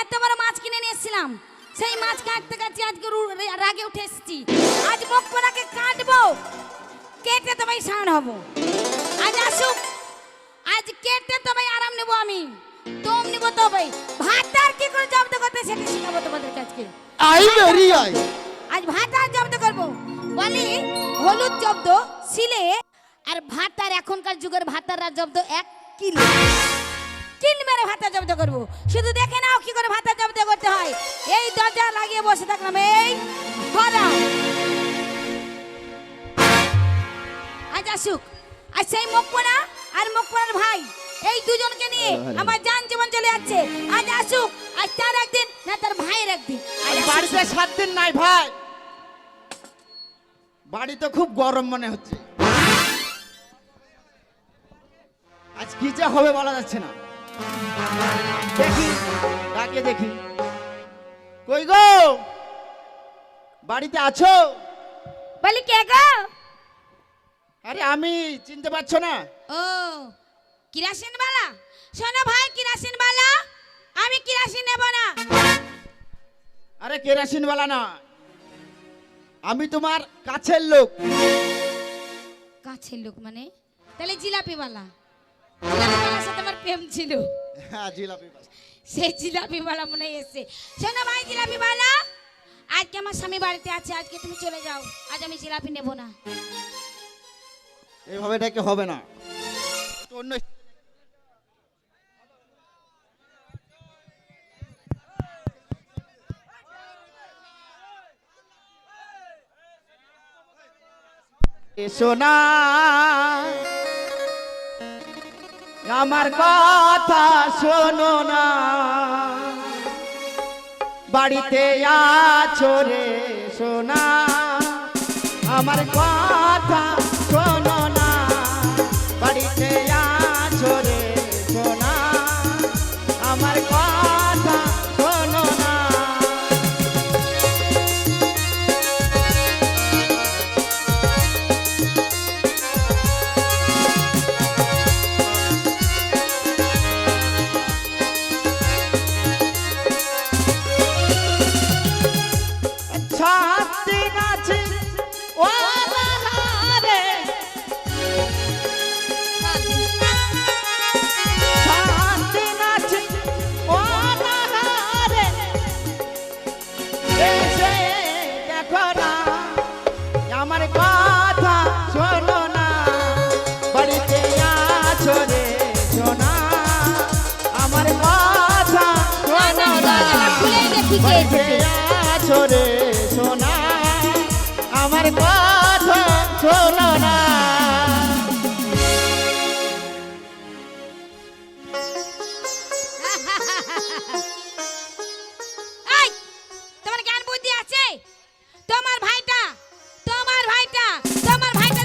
এত বড় মাছ কিনে নিয়ে এসেছিলাম, সেই মাছ কাটতে কাটতে আজকে রাগে উঠে এসেছি। আজ মুখ পোড়াকে কাটবো, কেটে তবেই সান হবো। আজ আসুক, আজ কেটে তবেই আরাম নেবো আমি, তোম নিবো তবেই। ভাতার কি করে জব্দ করতে সেটা শিখাবো তোমাদেরকে আজকে। I berry I. আজ ভাতার জব্দ করবো। বলি হলুদ জব্দ শিলে, আর ভাতার এখনকার যুগের ভাতাররা জব্দ 1 কিলো। কিল মেরে ভাতা জব্দ করবো। শুধু দেখে নাও কি করে ভাতা জব্দ করতে হয়। এই দরজা লাগিয়ে বসে থাকলাম, এই হরা। আজ আসুক, আজ সেই মুখপোড়া আর মুখপোড়ার ভাই, এই দুজনকে নিয়ে আমার জান জীবন চলে যাচ্ছে। আজ আসুক, আজ তার একদিন না তার ভাইয়ের একদিন। আজ বাড়িতে 7 দিন নাই ভাই, বাড়িতে খুব গরম মনে হচ্ছে। আজ কি যে হবে বলা যাচ্ছে না। দেখি ডাকে দেখি, কই গো বাড়িতে আছো? বলি কে গো? আরে আমি, চিনতে পারছো না? ও কিরাসিন বালা। শোনো ভাই কিরাসিন বালা, আমি কিরাসিন নেব না। আরে কেরাসিন वाला না, আমি তোমার কাছের লোক। কাছের লোক মানে? তাহলে জিলাপি বালা। জিলাপি বালার সাথে আমার প্রেম ছিল। হ্যাঁ জিলাপি। সেই জিলাপি বালা মনে এসে। শোনো ভাই জিলাপি বালা, আজকে আমার স্বামী বাড়িতে আছে, আজকে তুমি চলে যাও। আজ আমি জিলাপি নেব না। এইভাবে ডেকে হবে না, অন্য এসো না, আমার কথা শোনো না, বাড়িতে আছো রে সোনা, আমার কথা শোনো না, বাড়িতে আছো রে সোনা, আমার কথা শোনো না। আমার কথা শোনো না, বাড়িতে আছো রে সোনা, আমার কথা শোনো না, বাড়িতে আছো রে সোনা, আমার কথা শোনো না। এই তোমার জ্ঞান বুদ্ধি আছে? তোমার ভাইটা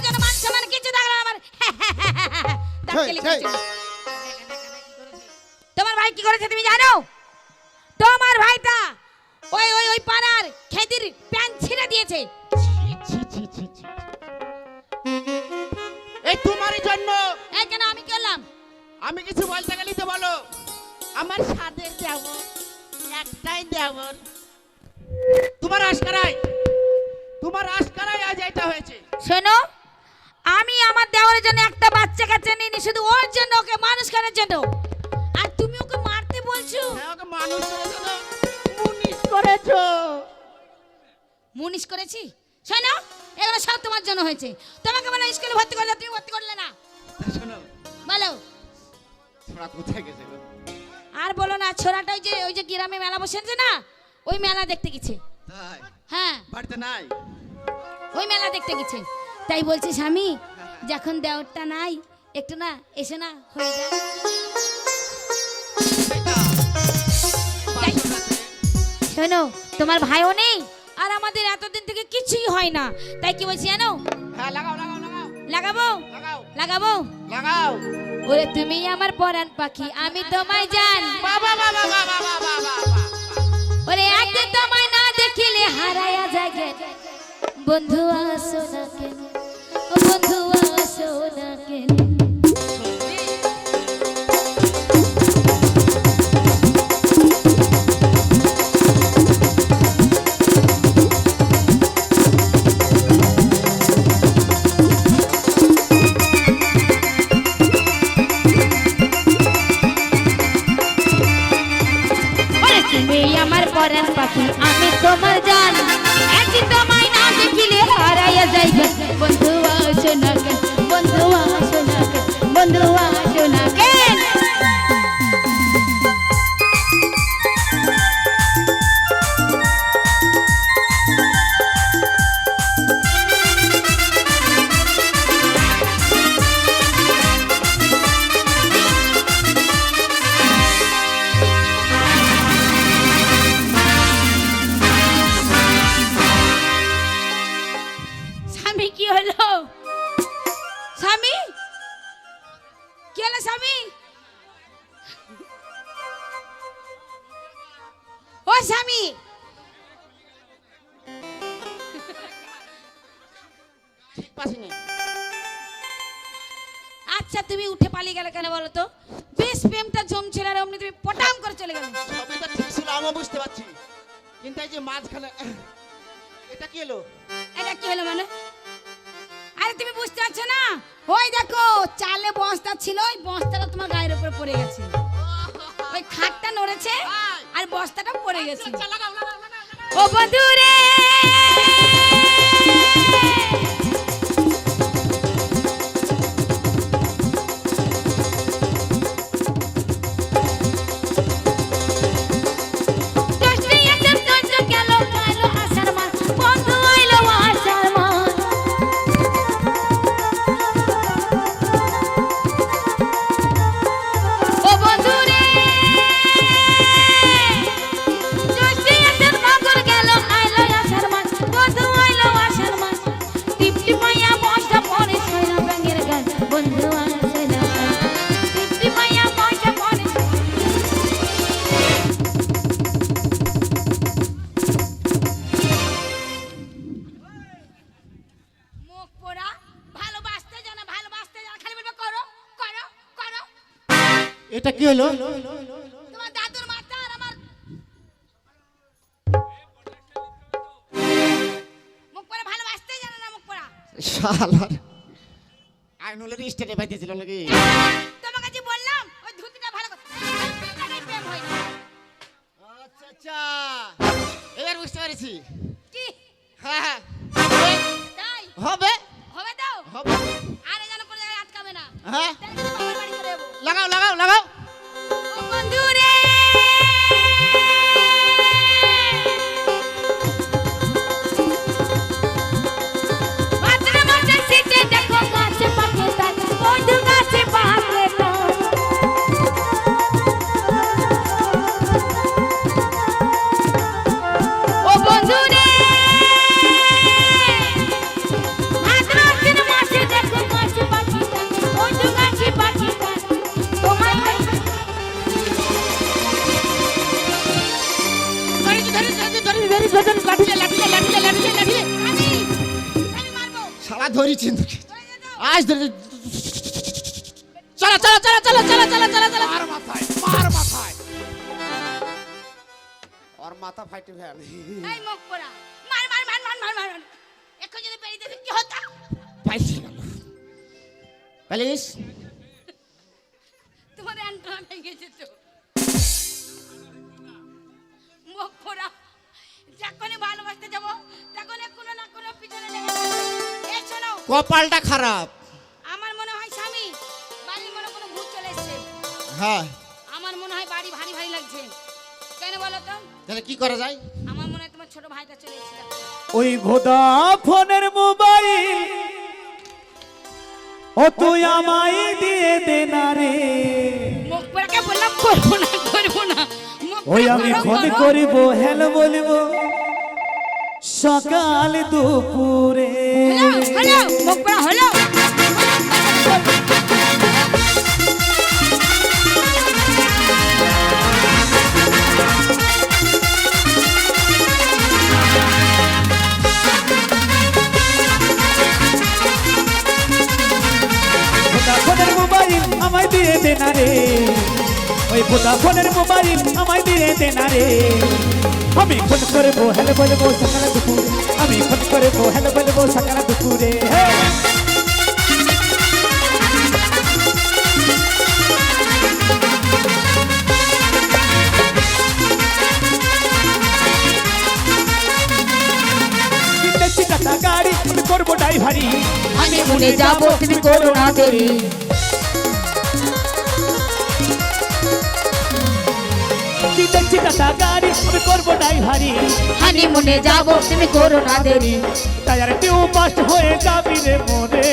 যেন মান সম্মান কিছু থাকলো আমার। তোমার ভাই কি করেছে তুমি জানো? তোমার ভাইটা ওই পাড়ার খেদির প্যান্ট ছিঁড়ে দিয়েছে। এই তোমারই জন্য। এই কেন আমি কি করলাম? আমি কিছু বলতে গেলেই তো বলো আমার সাদের দেবর, একটাই দেবর, তোমার আশকারাই আজ এটা হয়েছে। শোনো, আমি আমার দেওয়ারের জন্য একটা বাচ্চা কাছে নিইনি, শুধু ওর জন্য, ওকে মানুষ করার জন্য। আর তুমি ওকে মারতে বলছো? হ্যাঁ, ওকে মানুষ করেছো তো, মুনিশ করেছো। মুনিশ করেছি? শোনো, এগুলো সব তোমার জন্য হয়েছে। তোমাকে বলে স্কুলে ভর্তি করলে, তুমি ভর্তি করলে না। শোনো, বলো ছোড়া কোথায় গেছে গো? আর বলো না, ছোড়াটা ওই যে গ্রামে মেলা বসেছে না, ওই মেলা দেখতে গেছে। তাই? হ্যাঁ, বাড়িতে নাই? ওই মেলা দেখতে গেছে। তাই বলছি স্বামী, যখন দেওরটা নাই, একটু না এসে না হয়ে যায়। শোনো, তোমার ভাইও নেই, আর আমাদের এতদিন থেকে কিছুই হয় না। তাই কি বলছি জানো? হ্যাঁ, লাগাও। লাগাবো? লাগাও। ওরে তুমি আমার পরাণ পাখি, আমি তোমায় জান। বাবা। ওরে একদিন তোমায় না দেখিলে হারায়া যায় জ্ঞান। বন্ধু আসো না কেন, ও বন্ধু আসো না কেন। তুমি আমার পরাণ পাখি আমি তোমার জান একদিন তোমায় না দেখিলে হারাইয়া যাই গে বন্ধু আসো না কেন বন্ধু আসো না কেন বন্ধু আসো না কেন স্বামী কি হলো স্বামী কি হলো স্বামী ও স্বামী ঠিক পাচ্ছি না। আচ্ছা তুমি উঠে পালিয়ে গেলে কেন বলো তো বেশ প্রেমটা জমছিল আর অমনি তুমি পটাম করে চলে গেলে সবই তো ঠিক ছিল, আমিও বুঝতে পারছি, কিন্তু এই যে মাঝখানে এটা কি হলো? এটা কি হলো মানে আরে তুমি বুঝতে পারছো না ওই দেখো চালে বস্তা ছিল ওই বস্তাটা তোমার গায়ের উপরে পড়ে গেছে ওই খাটটা নড়েছে আর বস্তাটা পড়ে গেছে ও বন্ধু রে এটা কি হলো? তোমার দাদুর মাথা আর আমার মুখ পড়া ভালোবাসতে জানে না মুখ পড়া শালার আইনুলের স্টেটে বাইতেছিল নাকি? তোমাকে যে বললাম ওই ধুতিটা ভালো কথা এই প্রেম হয় না আচ্ছা আচ্ছা এবার বুঝতে পেরেছি। কি হ্যাঁ হ্যাঁ তাই হবে হবে দাও হবে। আরে জানো কোন জায়গায় আটকাবে না হ্যাঁ তাই তো বাবার বাড়ি চলে যাবো লাগাও লাগাও লাগাও। ও বন্ধু রে মাঝে মাঝে সিটে দেখো গাছে পাকে তাই বন্ধু গাছে পাকে তাই ও বন্ধু রে মাঝে মাঝে দেখো গাছে পাকে তাই বন্ধু গাছে পাকে তাই তোমায় শালা ধরি চিন্তা আজ ধরে চলা চলা চলা চলা চলা চলা চলা চলা মার মাথায় মার মাথায় ওর মাথা ফাইটে ফেল। এই মুখ পোড়া মার মার মার মার মার মার এখন যদি বেরিয়ে যেত কি হতো পাইছি গেল প্লিজ। তোমার অ্যান্টনা ভেঙে যেত মুখ পোড়া যখনই ভালোবাসতে যাব তখন কোনো না কোনো পিছনে লেগে এই শোনো কপালটা খারাপ। আমার মনে হয় স্বামী বাড়ির মনে কোনো ভূত চলে এসেছে হ্যাঁ আমার মনে হয় বাড়ি ভারী ভারী লাগছে কেন বলো তো তাহলে কি করা যায়? আমার মনে হয় তোমার ছোট ভাইটা চলে এসেছে ওই ভোদাফোনের মোবাইল ও তুই আমায় দিয়ে দে না রে মুখ পোড়াকে বললাম করবো না মুখ ওই পোড়া আমি করো, ফোন করো। করিব হ্যালো বলবো সকাল দুপুরে হ্যালো হ্যালো মুখ পোড়া হ্যালো ভোদাফোনের মোবাইল আমায় দিয়ে দে না রে ওই ভোদাফোনের মোবাইল আমায় দিয়ে দে না রে আমি ফোন করবো হ্যালো বলবো সকাল দুপুরে আমি ফোন করবো হ্যালো বলবো সকাল দুপুরে ভারী হানিমুনে যাব তুমি করো না দেরি কি দেখছি টাটা গাড়ি আমি করবো নাই ভারী হানিমুনে যাব তুমি করো না দেরি টায়ার টিউ পাস্ট হয়ে যাবি রে মনে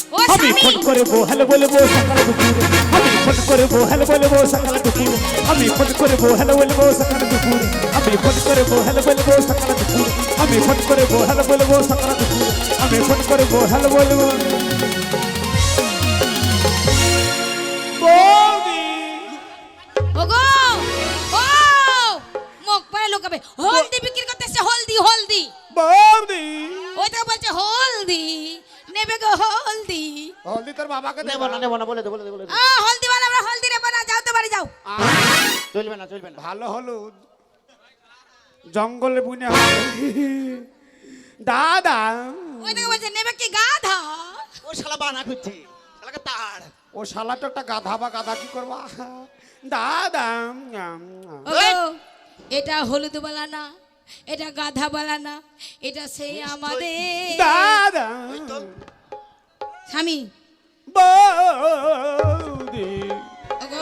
ও আমি স্বামী ফোন করবো হ্যালো বলবো সকাল দুপুর আমি ফোন করবো হ্যালো বলবো সকাল দুপুর আমি ফোন করবো হ্যালো বলবো সকাল দুপুর আমি ফোন করবো হ্যালো বলবো সকাল দুপুর আমি ফোন করবো হ্যালো বলবো সকাল দুপুর আমি ফোন করবো হ্যালো বলবো বৌদি ওগো ও মুখ পায়ে লোকাবে হলদি বিক্রি করতেছে হলদি হলদি বৌদি ওই তো বলছে হলদি নেবে গো হলদি হলদি তোর বাবাকে নেবো না নেবো না বলে দে বলে দে বলে দে। হলদি वाला আমরা হলদি নেব না যাও তো বাড়ি যাও চলবে না চলবে না ভালো হলুদ জঙ্গলে বুনে দাদা ওই তো বলছে নেবে কি গাধা ও শালা বানা করছে শালাকে তাড় ও শালা তো একটা গাধা বা গাধা কি করবা দাদা ওগো এটা হলুদ वाला না এটা গাধা वाला না এটা সেই আমাদের দাদা স্বামী বৌদি ওগো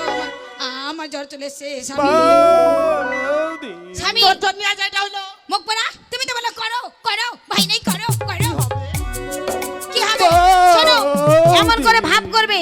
আমার জ্বর চলে এসেছে স্বামী বৌদি স্বামী তোর জন্য আজ এটা হলো মুখ পড়া তুমি তো বলো করো করো ভাই নেই করো করো কি হবে শোনো এমন করে ভাব করবে